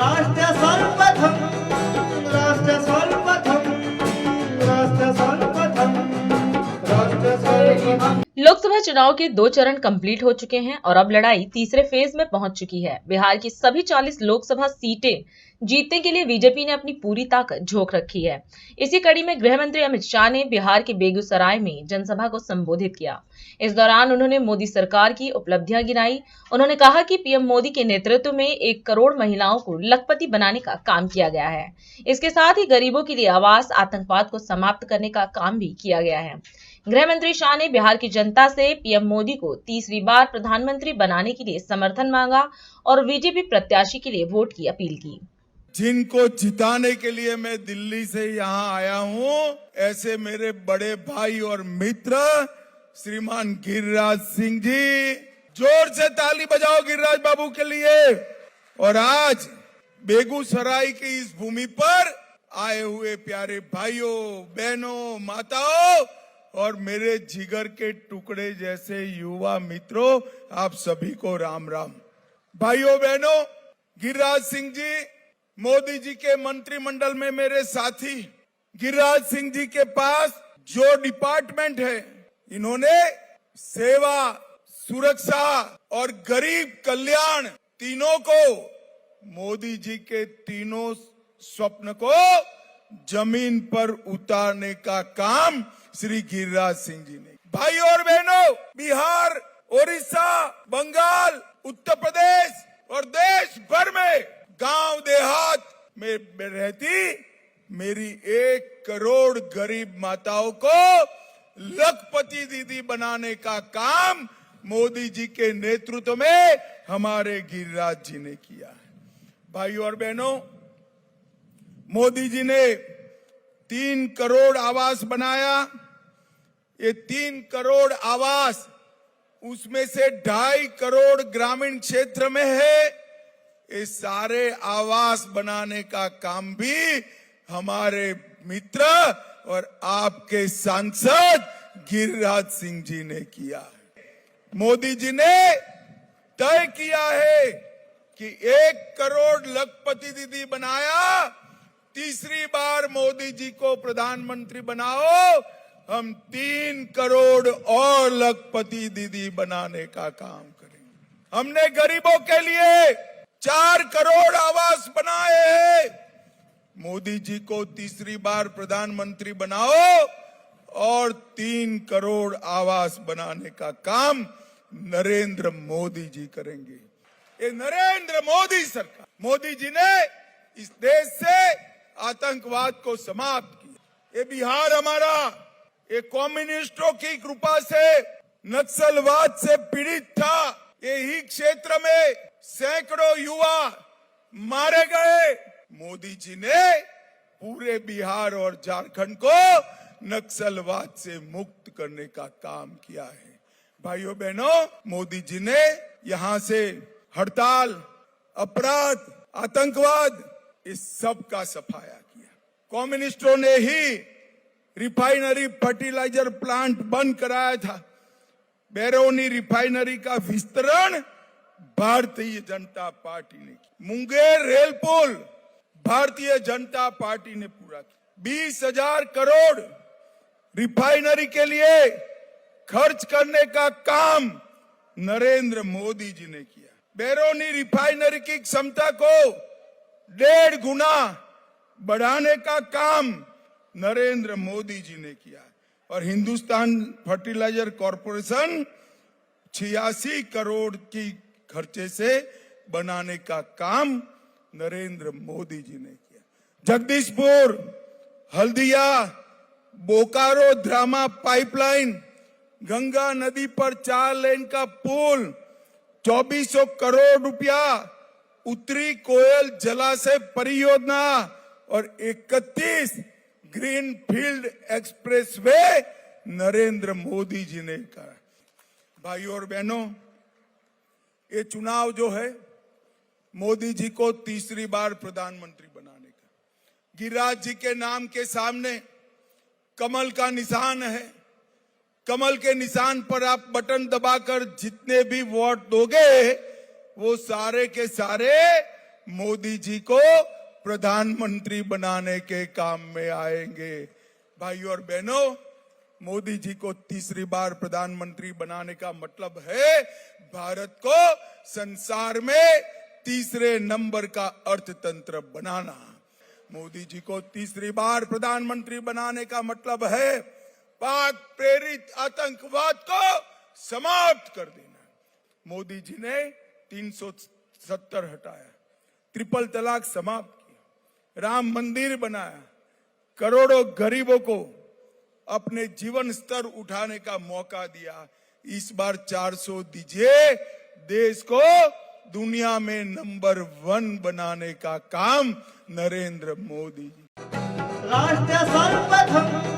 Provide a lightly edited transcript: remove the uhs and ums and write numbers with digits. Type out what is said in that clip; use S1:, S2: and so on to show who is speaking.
S1: राष्ट्र सर्वप्रथम राष्ट्र सर्वप्रथम राष्ट्र सर्वप्रथम राष्ट्र सर्वप्रथम।
S2: लोकसभा चुनाव के 2 चरण कंप्लीट हो चुके हैं और अब लड़ाई तीसरे फेज में पहुंच चुकी है। बिहार की सभी 40 लोकसभा सीटें जीतने के लिए बीजेपी ने अपनी पूरी ताकत झोंक रखी है। इसी कड़ी में गृह मंत्री अमित शाह ने बिहार के बेगूसराय में जनसभा को संबोधित किया। इस दौरान उन्होंने मोदी सरकार की उपलब्धियां गिनाई। उन्होंने कहा कि पीएम मोदी के नेतृत्व में 1 करोड़ महिलाओं को लखपति बनाने का काम किया गया है। इसके साथ ही गरीबों के लिए आवास, आतंकवाद को समाप्त करने का काम भी किया गया है। गृह मंत्री शाह ने बिहार की जनता से पीएम मोदी को तीसरी बार प्रधानमंत्री बनाने के लिए समर्थन मांगा और बीजेपी प्रत्याशी के लिए वोट की अपील की।
S3: जिनको जिताने के लिए मैं दिल्ली से यहाँ आया हूँ, ऐसे मेरे बड़े भाई और मित्र श्रीमान गिरिराज सिंह जी, जोर से ताली बजाओ गिरिराज बाबू के लिए। और आज बेगूसराय की इस भूमि पर आए हुए प्यारे भाइयों, बहनों, माताओं और मेरे जिगर के टुकड़े जैसे युवा मित्रों, आप सभी को राम राम। भाइयों बहनों, गिरिराज सिंह जी मोदी जी के मंत्रिमंडल में मेरे साथी। गिरिराज सिंह जी के पास जो डिपार्टमेंट है, इन्होंने सेवा, सुरक्षा और गरीब कल्याण तीनों को, मोदी जी के तीनों स्वप्न को जमीन पर उतारने का काम श्री गिरिराज सिंह जी ने। भाई और बहनों, बिहार, ओडिशा, बंगाल, उत्तर प्रदेश और देश भर में गांव देहात में रहती मेरी 1 करोड़ गरीब माताओं को लखपति दीदी बनाने का काम मोदी जी के नेतृत्व में हमारे गिरिराज जी ने किया है। भाई और बहनों, मोदी जी ने 3 करोड़ आवास बनाया। ये 3 करोड़ आवास, उसमें से 2.5 करोड़ ग्रामीण क्षेत्र में है। ये सारे आवास बनाने का काम भी हमारे मित्र और आपके सांसद गिरिराज सिंह जी ने किया है। मोदी जी ने तय किया है कि 1 करोड़ लखपति दीदी बनाया, तीसरी बार मोदी जी को प्रधानमंत्री बनाओ, हम 3 करोड़ और लखपति दीदी बनाने का काम करेंगे। हमने गरीबों के लिए 4 करोड़ आवास बनाए हैं। मोदी जी को तीसरी बार प्रधानमंत्री बनाओ और 3 करोड़ आवास बनाने का काम नरेंद्र मोदी जी करेंगे। ये नरेंद्र मोदी सरकार, मोदी जी ने इस देश से आतंकवाद को समाप्त किया। ये बिहार हमारा, ये कम्युनिस्टों की कृपा से नक्सलवाद से पीड़ित था। यही क्षेत्र में सैकड़ों युवा मारे गए। मोदी जी ने पूरे बिहार और झारखंड को नक्सलवाद से मुक्त करने का काम किया है। भाइयों बहनों, मोदी जी ने यहाँ से हड़ताल, अपराध, आतंकवाद, इस सब का सफाया किया। कम्युनिस्टों ने ही रिफाइनरी फर्टिलाइजर प्लांट बंद कराया था। बैरोनी रिफाइनरी का विस्तारण भारतीय जनता पार्टी ने किया। मुंगेर रेल पुल भारतीय जनता पार्टी ने पूरा किया। 20,000 करोड़ रिफाइनरी के लिए खर्च करने का काम नरेंद्र मोदी जी ने किया। बैरोनी रिफाइनरी की क्षमता को 1.5 गुना बढ़ाने का काम नरेंद्र मोदी जी ने किया। और हिंदुस्तान फर्टिलाइजर कॉरपोरेशन 86 करोड़ की खर्चे से बनाने का काम नरेंद्र मोदी जी ने किया। जगदीशपुर, हल्दिया, बोकारो ड्रामा पाइपलाइन, गंगा नदी पर 4 लेन का पुल, 2400 करोड़ रुपया, उत्तरी कोयल जलाशय परियोजना और 31 green field expressway Narendra Modi ji ने करा। भाइयों और बहनों, ये चुनाव जो है मोदी जी को तीसरी बार प्रधानमंत्री बनाने का। गिरिराज जी के नाम के सामने कमल का निशान है। कमल के निशान पर आप बटन दबाकर जितने भी वोट दोगे वो सारे के सारे मोदी जी को प्रधानमंत्री बनाने के काम में आएंगे। भाइयों और बहनों, मोदी जी को तीसरी बार प्रधानमंत्री बनाने का मतलब है भारत को संसार में तीसरे नंबर का अर्थतंत्र बनाना। मोदी जी को तीसरी बार प्रधानमंत्री बनाने का मतलब है पाक प्रेरित आतंकवाद को समाप्त कर देना। मोदी जी ने 370 हटाया, ट्रिपल तलाक समाप्त किया, राम मंदिर बनाया, करोड़ों गरीबों को अपने जीवन स्तर उठाने का मौका दिया। इस बार 400 दीजिए, देश को दुनिया में नंबर 1 बनाने का काम नरेंद्र मोदी जी।
S1: राष्ट्र सर्वप्रथम